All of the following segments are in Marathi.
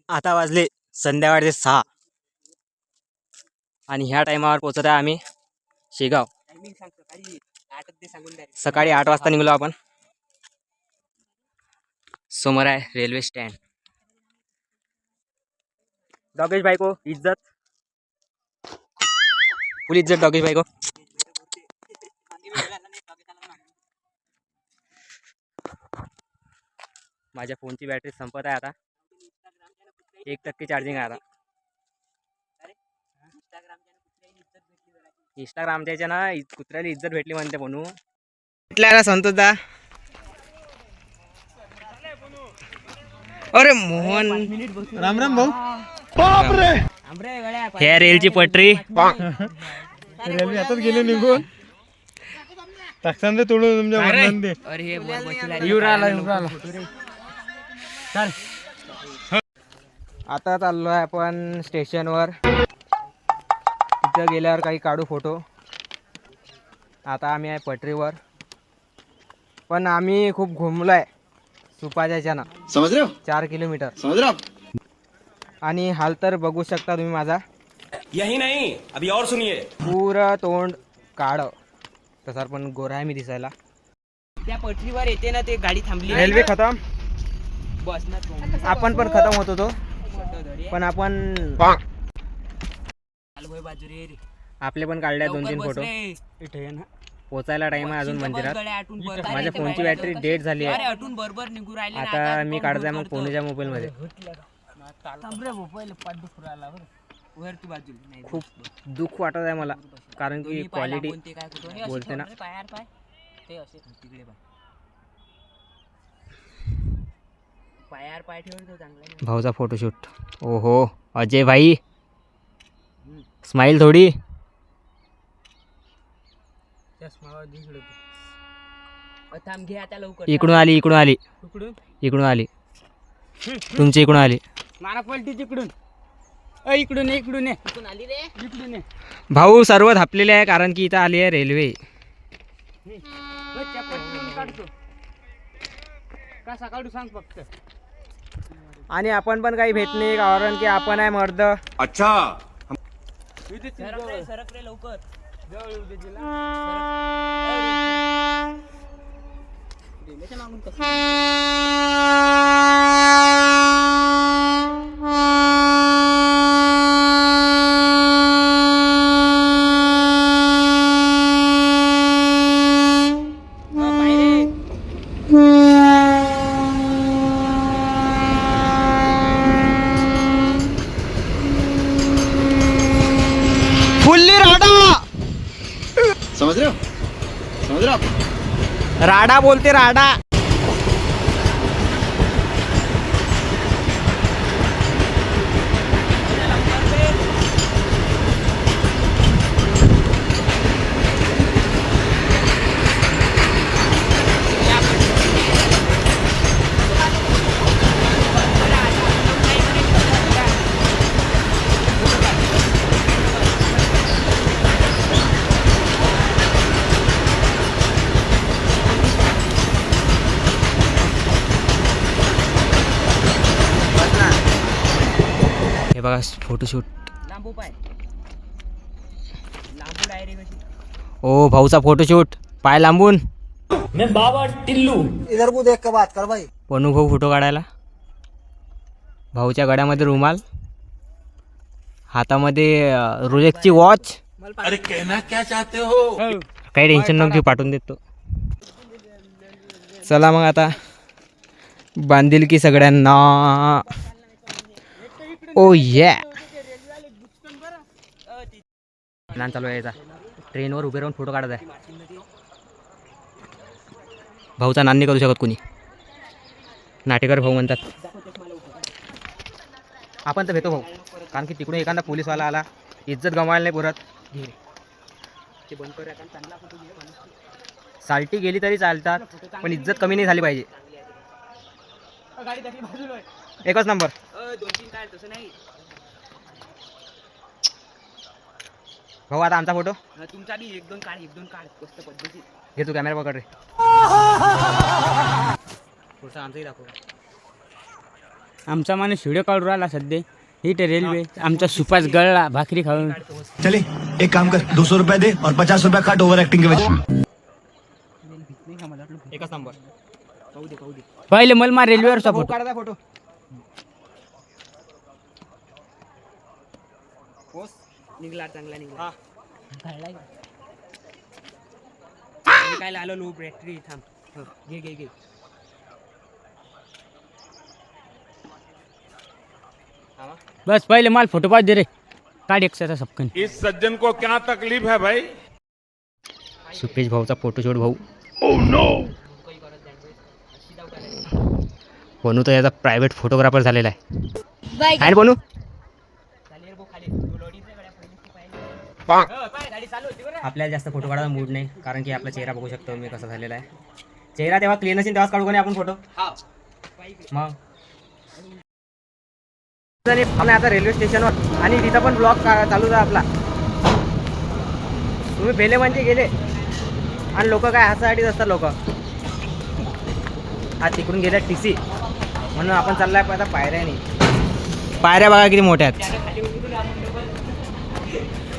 आता वाजले संध्याकाळचे 6 आणि ह्या टायमावर पोहोचत आहे आम्ही शेगाव. सकाळी 8 वाजता निघलो आपण. समोर आहे रेल्वे स्टँड. डॉगेश बायको इज्जत, फुल इज्जत डॉगेश बायको. माझ्या फोनची बॅटरी संपत आहे आता. 1% चार्जिंग आहे आता. इंस्टाग्रामच्या ना कुत्र्याला इज्जत भेटली म्हणते म्हणू. भेटला संतोषदा. अरे मोहन राम राम भाऊ. बापरे हे रेलची पटरी. रेल्वे आताच गेले निघून. टाकसान दे तोडून तुमच्या वडिलांनी दे. अरे येऊ राहिला. आता चाललो आहे आपण स्टेशनवर. तिथं गेल्यावर काही काढू फोटो. आता आम्ही आहे पटरीवर. पण आम्ही खूप घुमलोय सुपाच्या ह्याच्यानं. समझ रहे हो? 4 किलोमीटर. समझ रहे हो? आणि हाल तर बघू शकता तुम्ही माझा. यही नहीं अभी और सुनिए. पुरं तोंड काढ. तसा पण गोरा आहे मी दिसायला. त्या पटरीवर येते ना ते गाडी थांबली. रेल्वे खतम. बस ना आपण पण खतम होतो तो. पण आपण आपले पण काढले 2-3 फोटो. पोचायला टाइम आहे अजून मंदिरात. माझ्या फोनची बॅटरी डेड झाली आहे. आता मी काढतोय मग फोनच्या मोबाईल मध्ये. खूप दुःख वाटत आहे मला कारण की क्वालिटी बोलते ना. भाऊचा फोटोशूट. ओहो अजय भाई स्माइल थोडी. इकडून आली इकडून आली इकडून आली तुमची इकडून आली. इकडून इकडून इकडून आली रे. इकडून भाऊ सर्व धापलेले आहे कारण की इथं आली आहे रेल्वे. कसा काढू सांग फक्त. आणि आपण पण काही भेट नाही कारण की आपण आहे मर्द. अच्छा सरक रे लवकर. फुल्ली राडा. समझ रहे हो? समझ रहे हो आप? राडा बोलते राडा. हे बघा फोटोशूट. ओ भाऊचा फोटोशूट पाय लांबून. मैं बाबा टिल्लू. इधर को देख के बात कर भाई. पनू भाऊ फोटो काढायला. भाऊच्या गळ्यामध्ये रुमाल, हातामध्ये रोलेक्सची वॉच. अरे कहना क्या चाहते हो? काही टेन्शन नको घेऊ, पाठवून देतो. चला मग आता बांधील की सगळ्यांना. ओ ये प्लॅन चालू आहे याचा. ट्रेनवर उभे राहून फोटो काढत आहे. भाऊचा नान नाही करू शकत कोणी. नाटेकर भाऊ म्हणतात. आपण तर भेटतो भाऊ कारण की तिकडून एखादा पोलीसवाला आला इज्जत गमावायला नाही पुरत. साल्टी गेली तरी चालतात पण इज्जत कमी नाही झाली पाहिजे. एकच नंबर. भाऊ आता आमचा फोटो तुमचा बी 1-2 काढ मस्त पद्धती. घे तू कॅमेरा पकड रे. पुढचा आमचाही दाखव. आमचा माणूस व्हिडिओ काढून राहिला सध्या. ही ते रेल्वे आमचा सुपास गळला भाकरी खाऊन. चले एक काम कर 200 रुपया दे और 50 रुपया काट ओवर एक्टिंग के वजह एकच नंबर. पहिले मला मा रेल्वेवरचा फोटो. काढा फोटो. निघला चांगला निघला. काय आलो लो बॅटरी थांब. घे घे घे. बस पहिले मला फोटो पाच दे रे. काढ एकसाचा सपकन. इस सज्जन को क्या तकलीफ है भाई? सुपेश भाऊचा फोटोशूट भाऊ. बनू तर याचा प्रायव्हेट फोटोग्राफर झालेला आहे. आहे बनू. आपल्याला जास्त फोटो काढायला मूड नाही कारण की आपला चेहरा बघू शकतो मी कसा झालेला आहे. चेहरा तेव्हा क्लीन असेल तेव्हाच काढू का नाही आपण फोटो. मग आपण आता रेल्वे स्टेशनवर आणि तिथं पण ब्लॉग चालू आहे आपला. तुम्ही बेले म्हणजे गेले आणि लोक काय हासासाठीच असतात लोक. हा तिकडून गेल्या TC म्हणून आपण चाललाय आता पायऱ्याने. पायऱ्या बघा किती मोठ्या आहेत.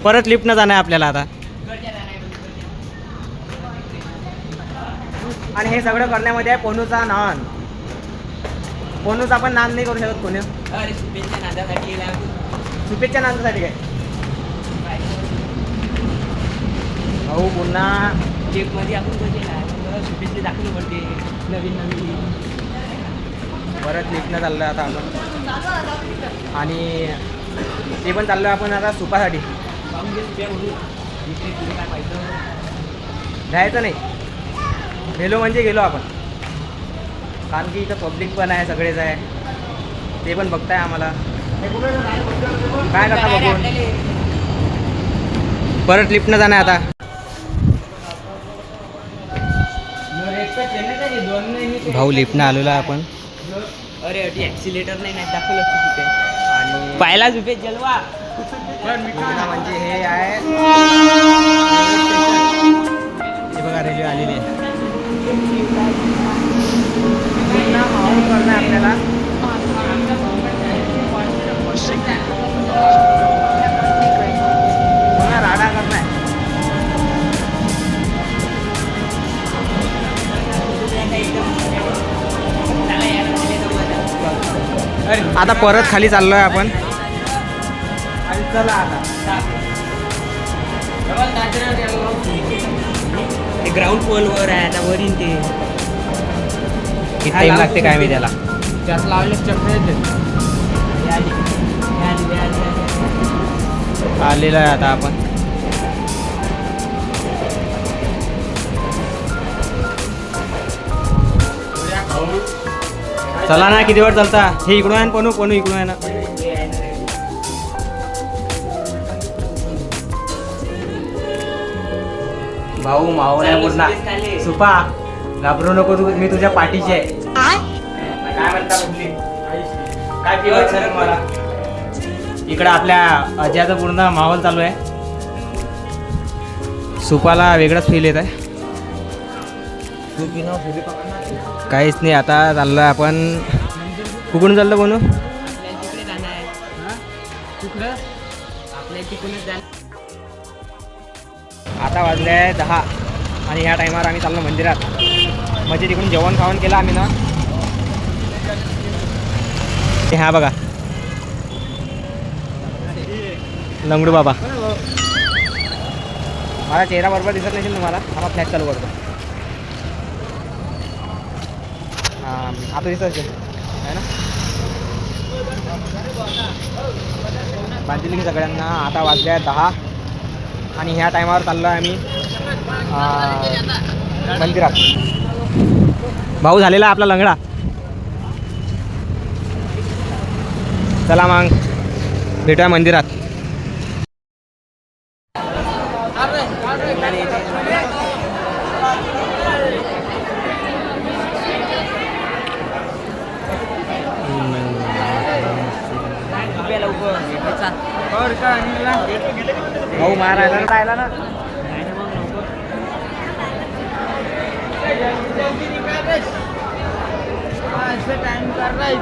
परत लिफ्ट न जाणं आहे आपल्याला आता. आणि हे सगळं करण्यामध्ये आहे पोनूचा नान. पोनूचा आपण नान नाही करू शकत कोणी. सुपेच्या नांदासाठी काय भाऊ पुन्हा मध्ये आपण सुपेशले दाखवलं पडते नवीन नवीन. परत लिफ्टनं चाललो आता आपण. आणि ते पण चाललो आपण आता सुपासाठी. जायचं नाही. गेलो म्हणजे गेलो आपण. कारण की इथं पब्लिक पण आहे सगळेच आहे. ते पण बघताय आम्हाला. काय करता बघून. परत लिफ्टनं जाणं आता. भाऊ लिफ्टनं आलेलो आहे आपण. अरे ॲक्सिलेटर नाही दाखवलं कुठे. आणि पाहिला सुपेश जलवा. म्हणजे हे आहे हे बघा रेल्वे आलेली आहे. पुन्हा माहोल करणं आहे आपल्याला. पुन्हा राडा करणं आहे. आता परत खाली चाललोय आपण. चला आता ते ग्राउंड फ्लोअरवर आहे आता वरील ते. किती टाइम लागते काय मी त्याला. त्यास लावले आलेलं आहे आता आपण. चला ना किती वेळ चालता. हे इकडून आहे ना पनू. पनू इकडून आहे ना. भाऊ माहोल आहे पूर्ण. सुपा घाबरू नको तू. मी तुझ्या पाठीची आहे. काय म्हणता मुली? काय फिरत सर मला. इकडं आपल्या अजयाचा पूर्ण माहोल चालू आहे. सुपाला वेगळाच फील येत आहे. काहीच नाही. आता चाललो आहे आपण. कुठून चाललो बनू. आता वाजले आहे 10 आणि ह्या टायमावर आम्ही चाललो मंदिरात. म्हणजे तिकडून जेवण खावण केलं आम्ही ना. हा बघा लंगडू बाबा. मला चेहरा बरोबर दिसत नाही तुम्हाला. हा फ्लॅश चालू करतो. हां आता दिसत आहे ना. बांधली की सगळ्यांना. आता वाजले आहे 10 आणि ह्या टायमावर चाललो आहे आम्ही मंदिरात. भाऊ झालेला आपला लंगडा. चला मग भेटूया मंदिरात. भाऊ महाराजांना राहिला ना. टाइम कर रहा है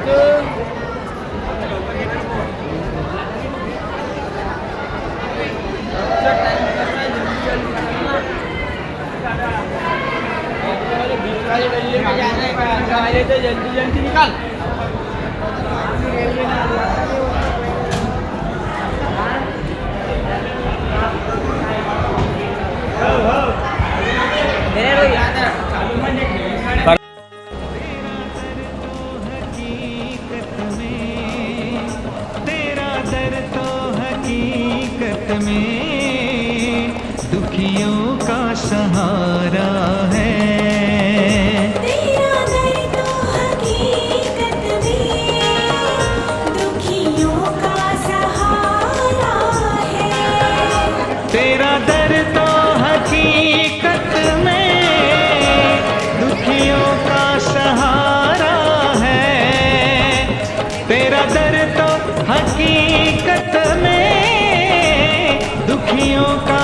तेरा दर तो हकीकत में दुखियों का सहारा है। तेरा दर तो हकीकत में दुखियों का सहारा है। तेरा दर तो हकीकत में दुखियों का सहारा है। तेरा दर तो हकीकत में दुखियों का